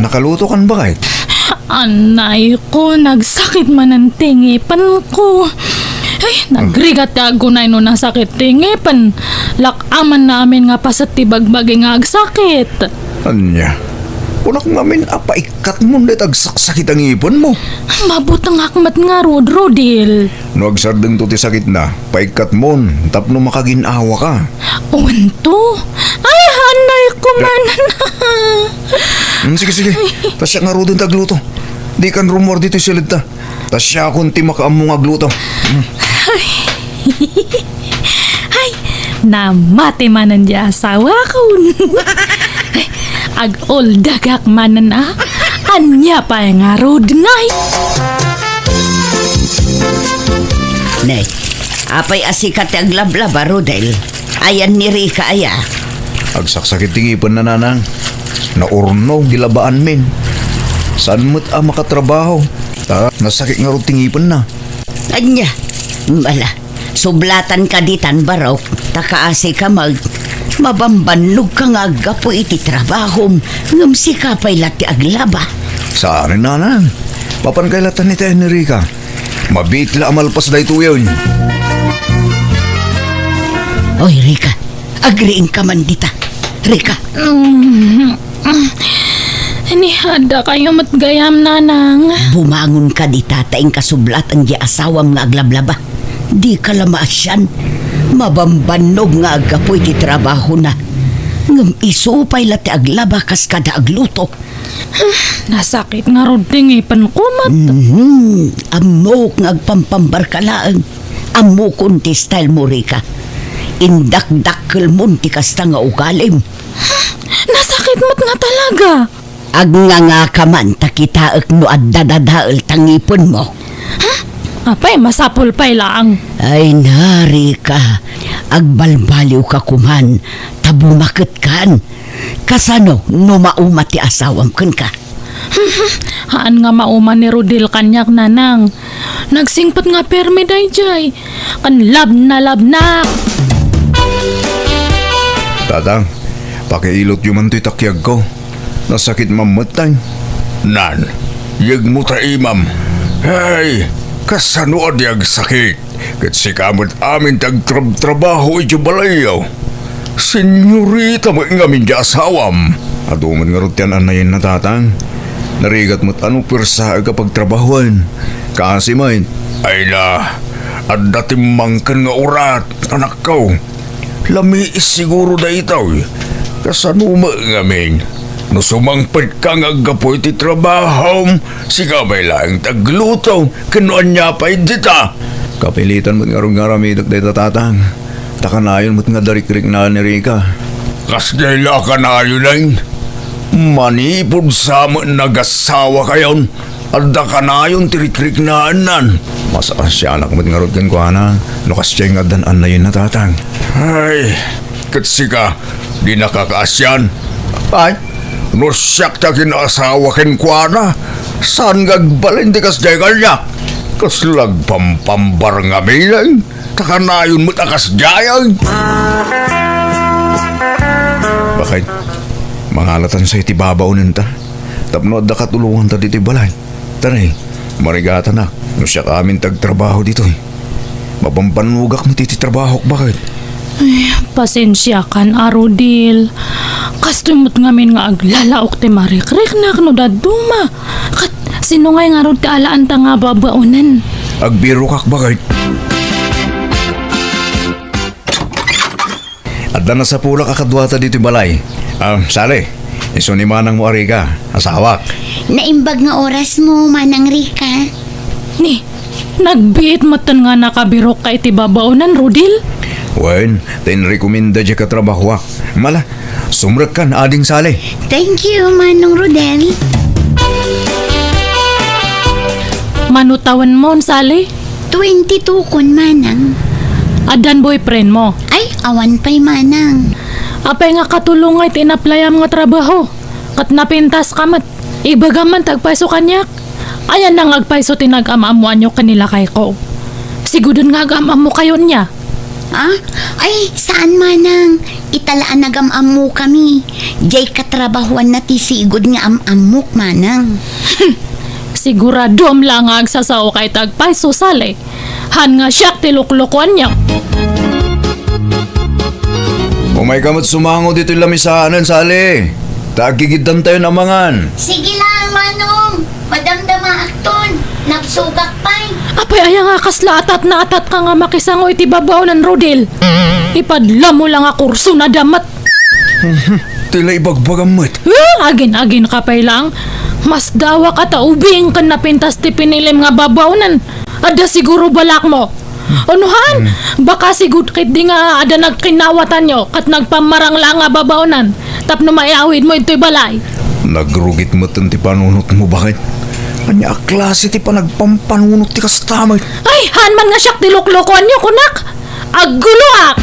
nakaluto kan ba kahit? Anay ko, nagsakit man ang tingipan ko. Ay, nagrigat ako na no nasakit tingipan. Lakaman namin nga pa sa tibagbagi nga agsakit. Anya, unak ngamin apaikat mo na tagsakit ang ipon mo. Mabutang akmat nga Rodil. No agsardeng to ti sakit na, paikat mo, tapno makaginawa ka. Unto? Ay, anay ko man. Sige. Tasya nga rodon tagluto. Di kan rumor dito silid ta. Tasya akong ti makaamong agluto. Ay, namati manan di asawa ko. Ag-oldagak manan anya pa nga rod ngay. Nay, apay asikat ang lablaba, Rodel. Ayan ni Rika aya. Agsaksakit tingipon na nanang. Naurno, gilabaan min. Saan mo't makatrabaho? Nasakit nga rin tingipon na. Anya, bala, sublatan ka ditan baraw, takaasi ka mabambanlog ka nga agapo iti trabaho, ngam si kapay lati aglaba. Saan nanang? Papankailatan ni tayo ni Rika. Mabitla amalpas na ito yun. Oy, Rika, agriin ka man dita. Rika. Inihada kayo matgayam nanang. Bumangon ka di tataing kasublat ang di asawam nga aglablaba. Di ka lamaasyan. Mabambanog nga agapoy ti trabaho na. Ngam isupay lati aglaba kas kada agluto. Nasakit nga rod tingipan ko mat. Amok nga agpampambarkalaan. Amokon ti style mo, Rika. Indak-dakkel mo ti kasta nga ugalim. Nasakit mat nga talaga. Agnganga ka man takitaak no addadadaal tangipon mo. Apay, masapul pa'y laang. Ay nari ka, agbalbaliw ka kuman, tabumakit kan. Kasano no mauma ti asawam kan ka? Haan nga mauma ni Rodil kanyak nanang. Nagsingpat nga permi dayjay. Kan lab na. Tatang, pakiilot yung manto'y takyag ko. Nasakit mamatay. Nan, yag mo ta imam. Hey, kasano adyag sakit? Kat si kamot amin tagtrabaho iti balayaw. Senyorita mo ngamin di asawam. Aduman nga rutian anayin na tatang. Narigat mo't ano persa kapag trabahuan. Kasi man. Ay na, at dating mangkan nga urat, anak ko. Lami siguro na itaw. Kasano mo ngamin? No sumangpad ka nga gapoy ti trabaho, siga may lang tagluto, kanuan niya pa dita. Kapilitan mo't nga nga ramidak dito tatang. Takanayon mo't nga darik-rik na ni Rika. Kasdela ka na yun ay. Manipod sa mo nagasawa kayon. Alda ka na yun tirik-rik na anan. Mas asyanak mo't nga rutkan ko na. Lukas siya nga danan na yun na tatang. Ay, katsika, di nakakaasyan. Ay, no siyak ta kinaasawa ken kuana. Saan gagbalin di kas jagal niya? Kas lagpampambar nga milang. Takanayon mo't akas jayang. bakit? Mangalatan sa itibabaw ninta. Tapno da katulungan ta dito balay. Taray, marigata na. No siya kaamin tagtrabaho dito eh. Mabampanugak mo titi trabaho bakit? Ay, pasensya kan Rodil. Kastumot ngamin nga aglalaok ti marikrik na no daduma. Kat sino nga rod ti alaan ta nga babaunan. Agbiro kak bakit? Adda na sa pula kakadwata dito balay. Sale, iso ni manang mo Arika, asawak. Naimbag nga oras mo, Manang Rika. Ni, nagbiit matan nga nakabirok ka iti babaunan, Rodil. Wen, tinrekomenda dya katrabaho. Mala, sumrek kan ading sale. Thank you, Manong Rodel. Manutawan mo, Sally. 22 kun, Manang. Adan boyfriend mo. Ay, awan pa'y Manang. Apay nga katulong nga tinaplayam nga trabaho. Kat napintas kamat. Ibagaman tagpaiso kanyak. Ayan nang agpaiso tinag-amamuan nyo kanila kay ko. Sigudon nga agamam mo kayo niya. Ah? Ay, saan manang? Italaan nagam-amu kami. Jay katrabahuan na tisigod nga am-amuk manang. Siguradom lang nga agsasao kay tagpay susali. Han nga siya tiluklukwan niya. Umay kamot sumango dito yung lamisanan, Sali. Tagigidan tayo namangan. Sige lang, manong. Madamdama akton. Nagsugak pa'y. Apay aya nga kasla atat na atat ka nga makisango iti babaw ng Rodel. Ipadla mo lang a kurso na damat. Tila ibagbagamot. Agin-agin ka pay lang. Mas dawa ka ta ubing kan napintas ti pinilim nga babaw nan. Ada siguro balak mo. Unuhan, baka sigud kit di nga ada nagkinawatan nyo at nagpamarang lang nga babawnan. Tapno maiawid mo ito'y balay. Nagrugit mo ti panunot mo, bakit? Anya klase ti pa nagpampanunot ti kastamay. Ay, han man nga siyak tiluklukuan nyo, kunak. Aguluak!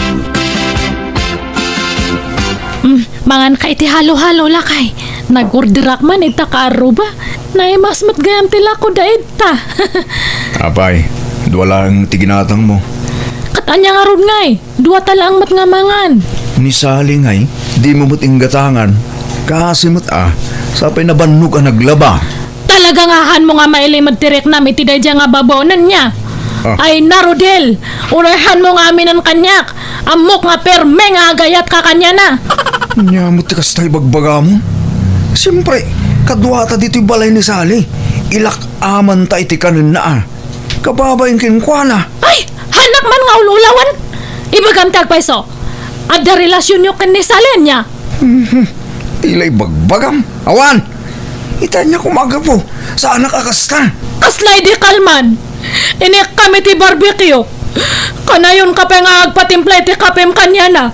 Mangan ka iti halo-halo lakay. Nagurdirak man ita kaaruba. Naimas matgayam tila ko daid ta. Apay, duwala ang tiginatang mo. Katanya nga rod ngay. Dua talang mat nga mangan. Ni Sali ngay, di mo mo't inggatangan. Kasimot sapay na bannog ang naglaba. Talaga nga han mo nga mailimad tirek na mitiday dyan nga babaonan niya. Ay Narodel, unahan mo nga amin ang kanyak. Amok nga perme nga agayat ka kanya na. Nyamot ti kastay bagbaga mo. Siyempre, kadwata dito'y balay ni Sali. Ilak aman ta iti kanin na Kababayin kinkwana. Ay, hanak man nga ululawan. Ibagam tagpaiso. Ada relasyon nyo kan ni Salen niya. Tila'y bagbagam. Awan! Itanya kumaga po. Saan nakakasta? Kaslay di kalman. Inik kami ti barbecue. Kanayon ka pa nga agpatimplay ti kapem kanya na.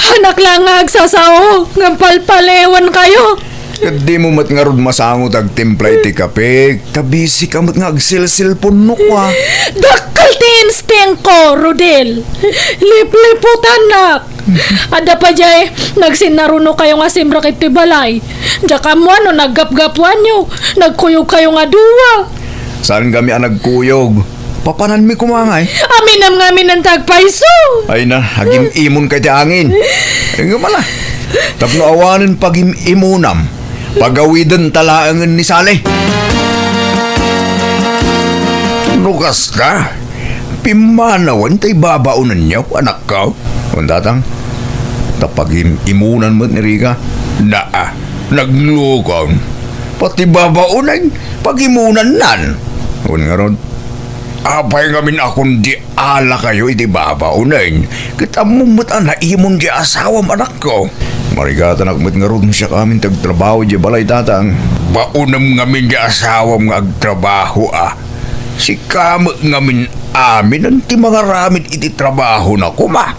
Hanak lang nga agsasao. Nga palpalewan kayo. Di mo mat nga rod masangot ag timplay ti kape. Tabisi ka mat nga agsil-silpon no kwa. Dakal ti instinct ko, Rodel. Lipliputan nak. Ada pa jay, nagsinaruno kayo nga simrakit ti balay. Daka mo ano, naggapgapuan nyo. Nagkuyog kayo nga duwa. Saan kami ang nagkuyog? Papanan mi kumangay. Aminam nga amin ang tagpaiso. Ay na, hagim imon kay ti angin. Ay nga pala. Tapno awanin pagim imunam. Pagawidan talaangan ni Sali. Nukas ka? Pimanawan tay babaunan niya, anak ka. Kundatang, tapagim imunan mo ni Rika. Naglukang. Pati babaunan, pagimunan nan. Kun nga ron. Apay ngamin akong di ala kayo iti babaunan. Kita mumut na imon di asawam anak ko. Marigatan akmat nga ron siya kami tagtrabaho di balay tatang. Baunam ngamin di asawam nga agtrabaho Si kamot ngamin amin ang ti mga ramid iti trabaho na kuma.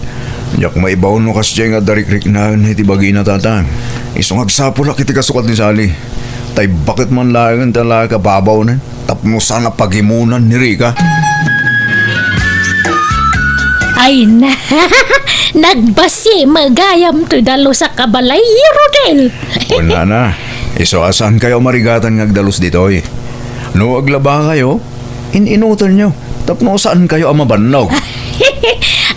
Yak maibaw no kasya nga darikrik na iti bagi na tatang. Isong agsapulak iti kasukat ni Sali. Tay bakit man lang talaga babaw na? Tapno sana pagimunan ni Rika. Ay na, nagbasi magayam to dalo sa kabalay, Rodel. Wala na. Iso asan kayo marigatan ngagdalos ditoy? No aglaba kayo, ininutan nyo. Tapno saan kayo ang mabannog?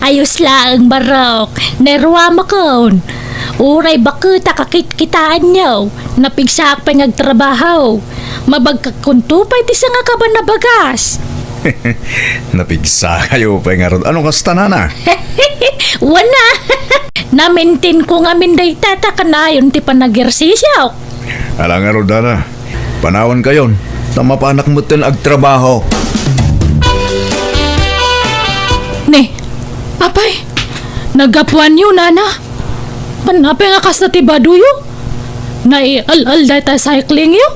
Ayos lang, barok. Nerwa makon. Uray bakit kakit-kitaan nyo. Napigsak pa ngagtrabaho. Mabagkakuntupay ti sa nga kaban na bagas. Napigsa kayo pa nga ron. Anong kasta na? Wana. Namintin ko nga minday tataka na yun ti panag-ersisyaw. Alang nga ron, Dana. Panawan kayon. Tamapanak mo tin agtrabaho. Ne, apay, nagapuan yun, nana. Panapay nga kas na tibaduyo. Nai-al-al data cycling yo.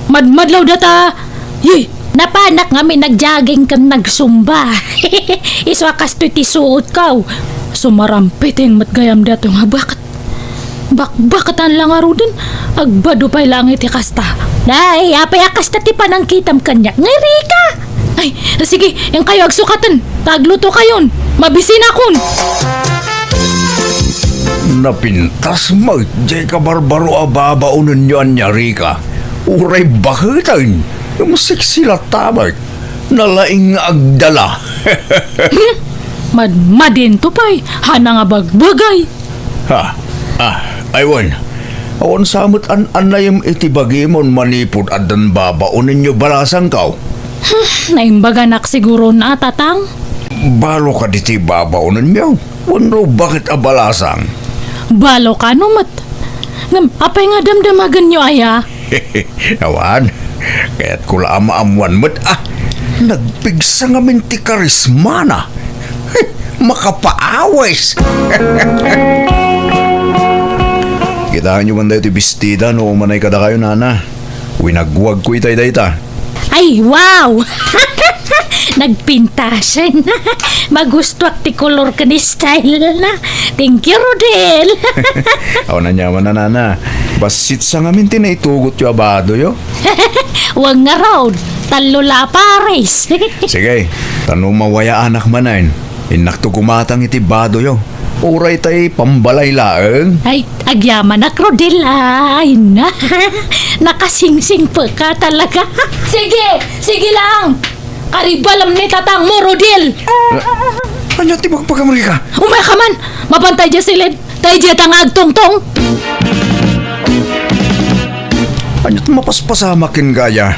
Madmadlaw data. Yeh, napanak nga may nagjogging kan nagsumba. Iswa kas to tisuot kaw. Sumarampiting matgayam dato nga bakit. Bakatan lang aro din. Agbado pa'y langit kasta. Nay, apay akas na ti panangkitam kanyak. Ngay, Rika. Ay, sige, yung kayo agsukatan. Tagluto kayon. Mabisin akon. Napintas mo. Jay ka barbaro ababaunan nyo anya, Rika. Uray bakitan. Yung siksila tabat. Nalaing agdala. Madmadin to pa'y. Hana nga bagbagay. Ha? Aywan. Awan samot an-anayam iti bagimon manipod at dan babaunin nyo balasang kao. Naimbaganak siguro na tatang. Balo ka diti babaunin nyo. Wano bakit abalasang? Balo ka no mat. Apay nga damdamagan nyo aya. Awan. Kaya't kula amaamuan mo't nagpigsa nga minti karisma na. Makapaawis. Kitaan nyo man dayo ti bestida no manay kada kayo nana. Winagwag ko itay dayta. Ay, wow! Nagpintasan na. Magustuak ti color ka ni style na. Thank you, Rodel. Aw na nyaman na nana. Basit sa ngamin tinaitugot yung abado yo. Wag nga raw. Talula pares. Sige, tanong mawaya anak manan. Inak to gumatang iti bado yo. Uray tay pambalay laeng. Ay, agyaman na, Rodel. Ay, na. Nakasingsing pa ka talaga. Sige lang. Karibalam ni tatang mo, Rodel. Anya ti magpagamri ka? Umay ka man. Mapantay dya silid. Tay dya tangag tong-tong. Anya ti mapaspasamakin gaya.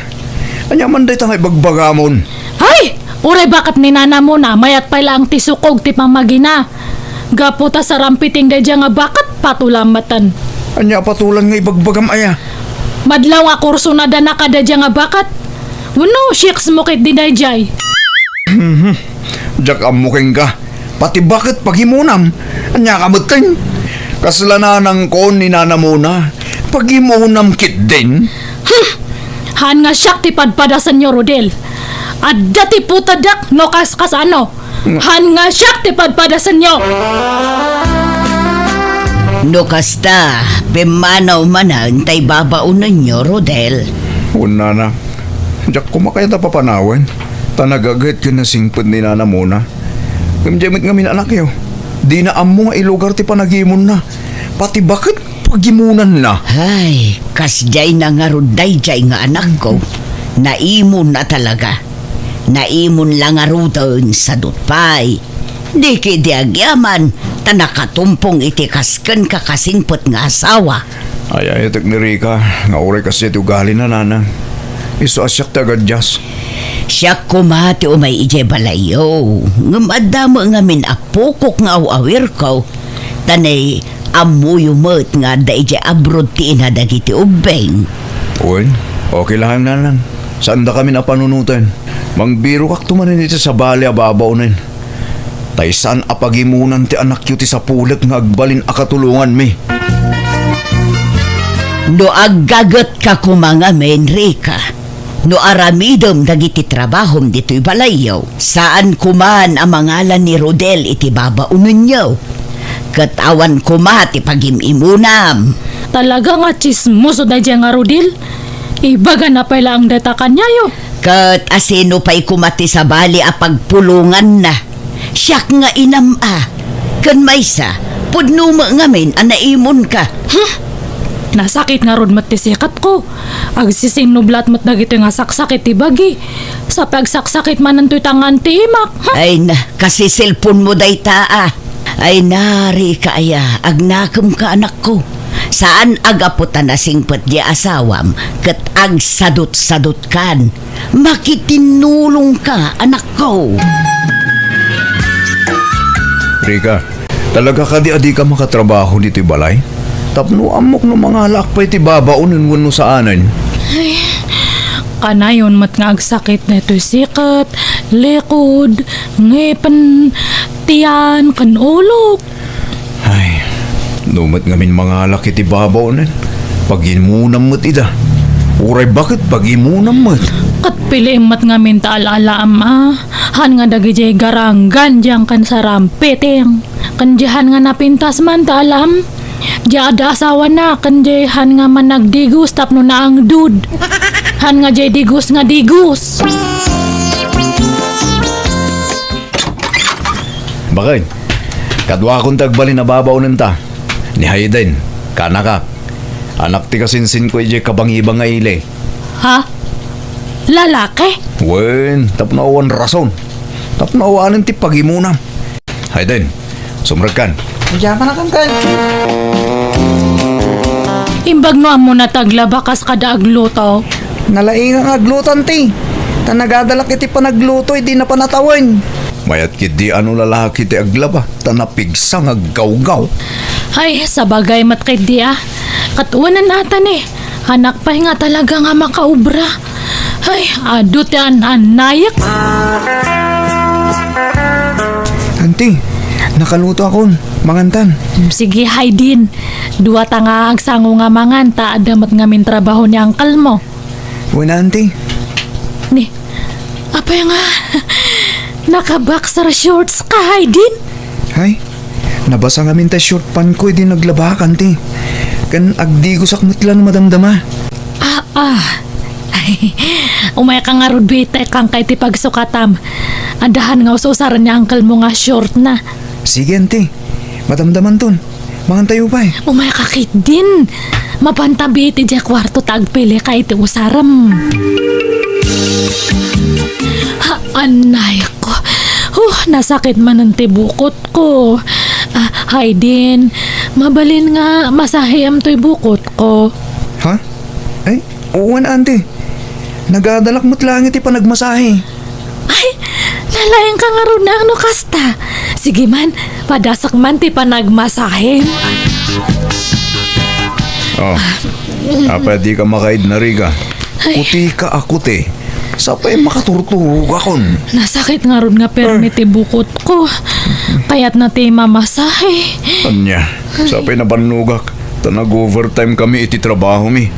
Anya man day tangay bagbagamon. Ay! Uray bakat ni nana mo na mayat pa lang ti sukog ti pamagina. Gaputa sa rampiting da dya nga bakat patulamatan. Anya patulan nga ibagbagam aya. Madlaw nga kurso na da nakada dya nga bakat. Wano, shiks mo kit di da jay. Diyak amuking ka. Pati bakit paghimunam? Anya kamuting? Kasalanan ko ni nana mo na. Paghimunam kit din. Han nga siyak ti padpadasan nyo, Rodel. At dati putadak no kasano. Han nga siyak ti padpadasan nyo. No kasta, pimanaw manang tay babaunan nyo, Rodel. Una na. Diyak kumakaya ta papanawan. Tanagagit yun na singpad ni nana mo na. Kamjamit nga minanak yo. Di na amo nga ilugar ti panagimon na. Pati bakit pagimunan na? Ay, kasjay na nga ruday jay nga anak ko. Naimon na talaga. Naimon lang nga rudan sa dutpay. Di kidi agyaman, tanakatumpong iti kasken kakasingpot nga asawa. Ay, tek ni Rika. Nga uri kasi iti ugali na nana. Iso asyak tagad jas. Siya kumati o may ije balayo. Ngumadamo nga min apukok nga awawir ko. Tanay amuyo mo't nga da ije abroad ti inadagiti ubeng. Uy, okay lang nanan. Saan da kami napanunutan? Mangbiro kak tumanin ito sa bali ababaw nin. Tay saan apagimunan ti anak yu ti sa pulag nga agbalin akatulungan mi. No aggagat ka kumangamen, Rika. No aramidom dagiti trabahom dito'y balayaw. Saan kuman ang mangalan ni Rodel iti babaunan niyo. Katawan kumati pagimimunam. Talaga nga chismoso da dya nga, Rodel. Ibaga na pala ang data kanya yo. Kat asino pa'y kumati sa bali a pagpulungan na. Siyak nga inam Kan maysa, pudnuma ngamin anaimon ka. Nasakit nga ron matisikat ko. Agsisinublat mat dagito nga saksakit ti bagi. Sa pagsaksakit man ang tutangan ti imak. Ay na, kasi cellphone mo day taa. Ay nari ka aya, agnakam ka anak ko. Saan agaputan na singpet di asawam, kat agsadot-sadot kan. Makitinulong ka, anak ko. Rika, talaga ka di adi ka makatrabaho dito'y balay? Tapno amok no mga lakpay ti babaunin wano sa anan. Kanayon mat nga agsakit na ito'y sikat, likod, ngepan, tiyan, kanulok. Ay, numat ngamin mga laki ti babaunin. Pagimunam mo't ida. Uray bakit pagimunam mo't? Kat pilimat nga min taal-alaam Han nga dagijay garanggan diyang kan sa rampeteng. Kandihan nga napintas man taalam. Diya ada asawa na kandihan nga man nagdigus tapno na ang dud. Han nga jay digus nga digus. Bakit? Kadwa akong tagbalin na babaw ta. Ni Hayden, kanakak. Anak ti kasinsin ko ije kabangibang nga ile. Ha? Lalaki? Wen, tapnaawan rason. Tapnaawanan ti pagimunam. Hayden, sumragan. Diyan pa na kan kan. Imbag no amo na taglaba kas kada agluto. Nalaing ang aglutan ti. Ta nagadalak iti panagluto, di na panatawan. Mayat kit di ano lalaki ti aglaba, tanapigsang aggaw-gaw. Ay, sa bagay matkay di ah. Katuwanan natan eh. Hanak pa nga talaga nga makaubra. Ay, adot yan anayak. Auntie, nakaluto akon, mangantan. Sige, Haydin. Dua ta nga agsango nga mangan ta adamat ngamin trabaho ni angkal mo. Uy na, auntie. Ni, apa nga? Naka-boxer shorts ka, Haydin? Hay, nabasa nga minta short pan ko, di naglaba ka, auntie. Kan agdi ko sakmitlan madamdama. Ay, umay ka nga rudbite kang kay ti pagsukatam. Adahan nga ususaran niya angkal mo nga short na. Sige, auntie. Madamdaman ton. Mangantayo pa eh. Umay kakit din. Mapantabi ti dya kwarto tagpili kay ti usaram. Ha, anay ko. Nasakit man ang tibukot ko. Haydin, mabalin nga masahiyam to'y bukot ko. Ha? Ay, oo na, auntie. Nagadalak mo't langit ipanagmasahe. Ay, nalayan ka nga ron na ano kasta. Sige man, padasak man ti panagmasahe. Oh, apa di ka makaid na riga. Kuti ka akuti. Sapay makaturturog akon. Nasakit nga ron nga permi ti bukot ko. Kayat na ti mamasahe. Anya, sapay na banugak. Tanag-overtime kami iti trabaho mi.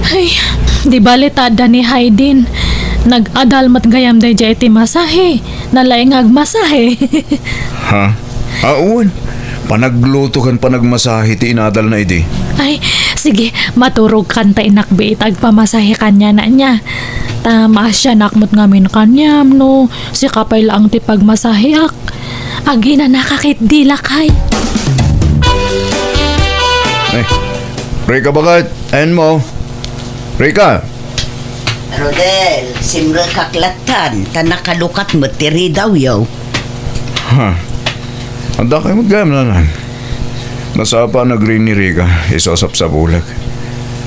Ay, di balitada ni Haydin. Nag-adalmat gayam day jay ti masahe. Nalaing agmasahe. Ha? Aun. Panagluto kan panagmasahe ti inadal na idi. Ay, sige, maturog kan ta inakbi itagpamasahe kanya na niya. Tama siya nakmot ngamin kanyam no. Si kapay lang ti pagmasaheak. Agi na nakakit dilakay. Eh, Rika bakit? Ayan mo. Rika! Rodel, simra kaklatan, tanakalukat mo tiri daw yaw. Ha? Anda kayo magayam na lang. Nasapa na green ni Rika, isosap sa bulag.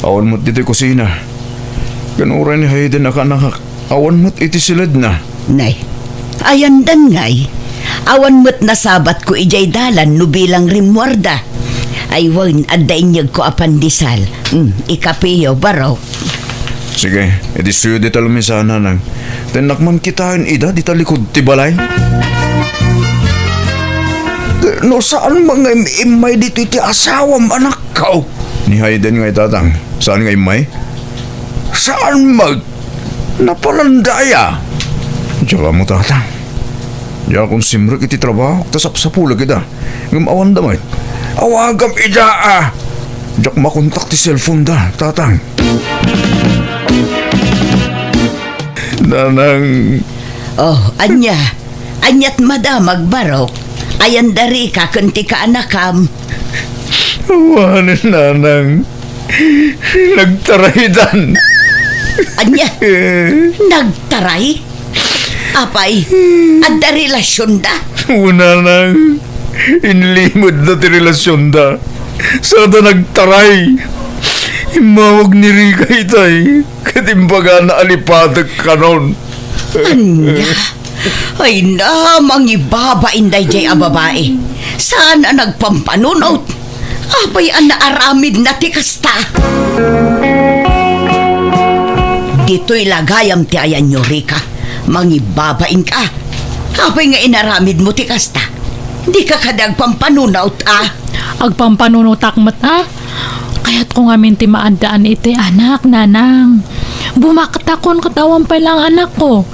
Awan mo't dito kusina. Ganura ni Hayden nakanak. Awan mo't iti silid na. Nay, ayandan ngay. Awan mo't nasabat ko ijay dalan no bilang rimwarda. Ay wan adainyag ko apandisal. Ikapiyo baraw. Sige, edi suyo di talumi sana nang. Tinakman kitain ida di talikod ti balay. No saan mga imay dito iti asawam anak ko? Ni Hayden nga itatang. Saan nga imay? Saan napalandaya? Diyan mo tatang. Diyan kung simrek iti trabaho. Tasap sa pulag ida. Ngam awan damay. Awagam ida Diyan makontak ti cellphone da, tatang. Nanang... Oh, anyat madamag baraw. Ayan dari ka kunti ka anakam. Awanin nanang. Nagtarahidan. Anya, nagtaray? Apay, adda relasyon da? Una nang inlimod na ti relasyon da. Sada nagtaray. Imawag ni Rika itay. Katimbaga na alipadag kanon. Anya, ay na, mangibaba inday jay a babae. Saan ang nagpampanunot? Apay ang naaramid na ti kasta. Dito'y lagayam ti ayan nyo, Rika. Mangibabain ka. Apay nga inaramid mo ti kasta. Di ka kadag pampanunaut, Agpampanunot takmat Kaya't kung amin ti maandaan iti anak, nanang. Bumaktakon katawan pa lang anak ko.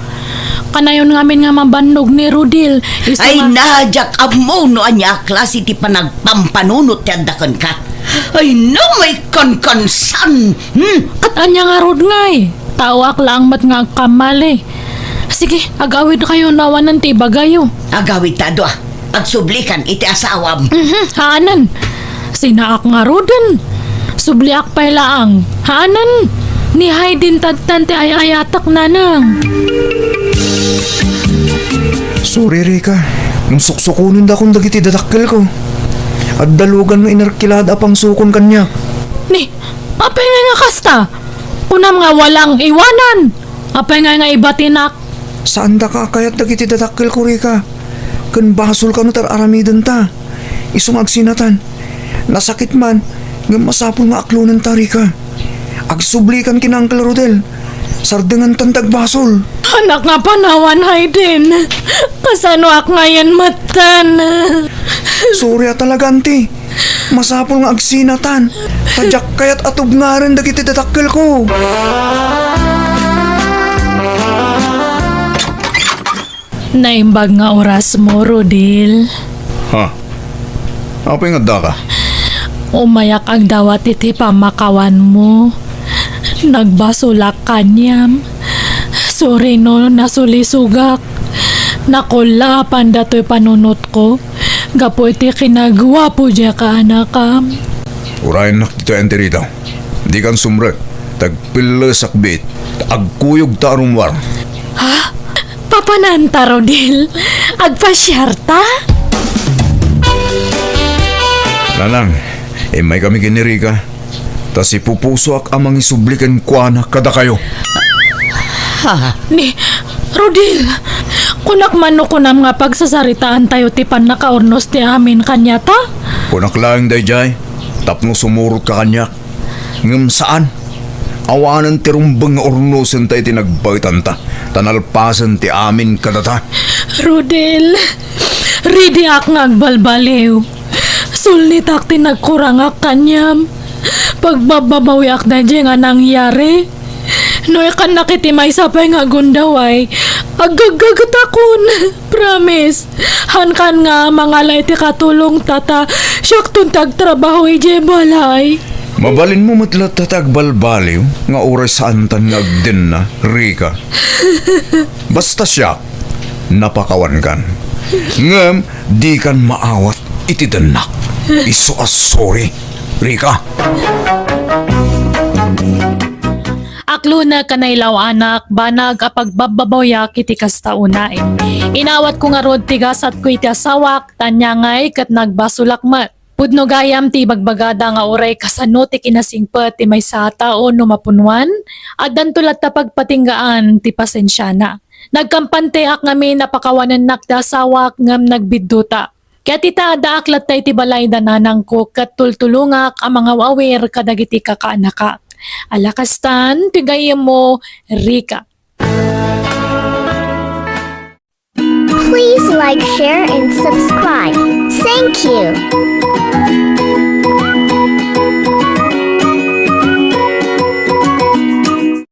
Kanayon ngamin nga mabannog ni Rudil. Ay najak amo no anya klase ti panagpampanunot ti andakan ka. Ay no may konkonsan. At anya nga rod ngay. Tawak lang mat nga kamali. Sige, agawid kayo nawanan ti bagayo. Agawid tado Agsublikan iti asawam. Haanan. Sinaak nga rodan. Subliak pa laang. Haanan. Ni Haydin tadtan ti ayayatak nanang. Sorry, Rika. Nung suksukunin da kong dagiti datakkel ko. At dalugan nga inarkilada pang sukon kanya. Ni, apay nga kasta? Kunam nga walang iwanan. Apay nga ibatinak. Saan da ka kayat dagiti datakkel ko, Rika? Kan basol ka no tar aramidan ta. Isong agsinatan. Nasakit man, nga masapol nga aklunan ta, Rika. Agsublikan kina Uncle Rodel. Sardengan tantag basol. Anak nga panawan, Hayden. Kasano ak ngayon matan. Surya talaga, auntie. Masapol nga agsinatan. Tadyak kayat atog nga rin dagiti datakkel ko. Naimbag nga oras mo, Rodil. Ha? Apay nga da ka? Umayak ang dawat iti pamakawan mo. Nagbasulak kanyam. Sorry no, nasulisugak. Nakulapan dato'y panunot ko. Gapo iti kinagawa po dya ka, anakam. Urayan nak dito ente rito. Di kan sumrek. Tagpila sakbit. Agkuyog ta arumwar. Ha? Papananta, Rodil? Agpasyarta? Lanang, may kami kinirika. Tas ipupuso ak amang isublikan kwa na kada kayo. Ni, Rodil, kunak mano kunam nga pagsasaritaan tayo tipan nakaurnos ti amin kanya ta? Kunak lang dayjay. Tapno sumurot ka kanyak. Ngam saan? Awanan ti rumbang nga ornosan tayo tinagbaitan ta. Tanalpasan ti amin kadata. Rodil, ready ak ngagbalbaliw. Sulit ak tinagkurang ak kanyam. Pagbababawi ak na dyan nga nangyari. Noy kan nakitimay sapay nga gundaway. Agagatakon. Promise. Hankan nga mga lay ti katulong tata. Siyak tuntag trabaho ije balay. Mabalin mo matlat tatagbalbaliw nga oras saan tan ngagdin na, Rika. Basta siya, napakawan kan. Ngam, di kan maawat itidanak. Iso as sorry, Rika. Aklo na kanaylaw anak, banag apag bababoyak iti kastaunain. Inawat ko nga rod tigasat ko iti asawak, tanyangay kat nagbasulakmat. Pudno gayam ti bagbagada nga oray kasano ti kinasingpet ti may sa tao no mapunwan, at dantulat ta pagpatinggaan ti pasensyana. Nagkampante ak ngami napakawanan nakdasawak ngam nagbidduta. Kaya tita daaklat tay ti balay dananang ko kat tultulungak ang mga wawir kadagiti kakaanaka. Alakastan, tigayem mo, Rika. Please like, share, and subscribe. Thank you.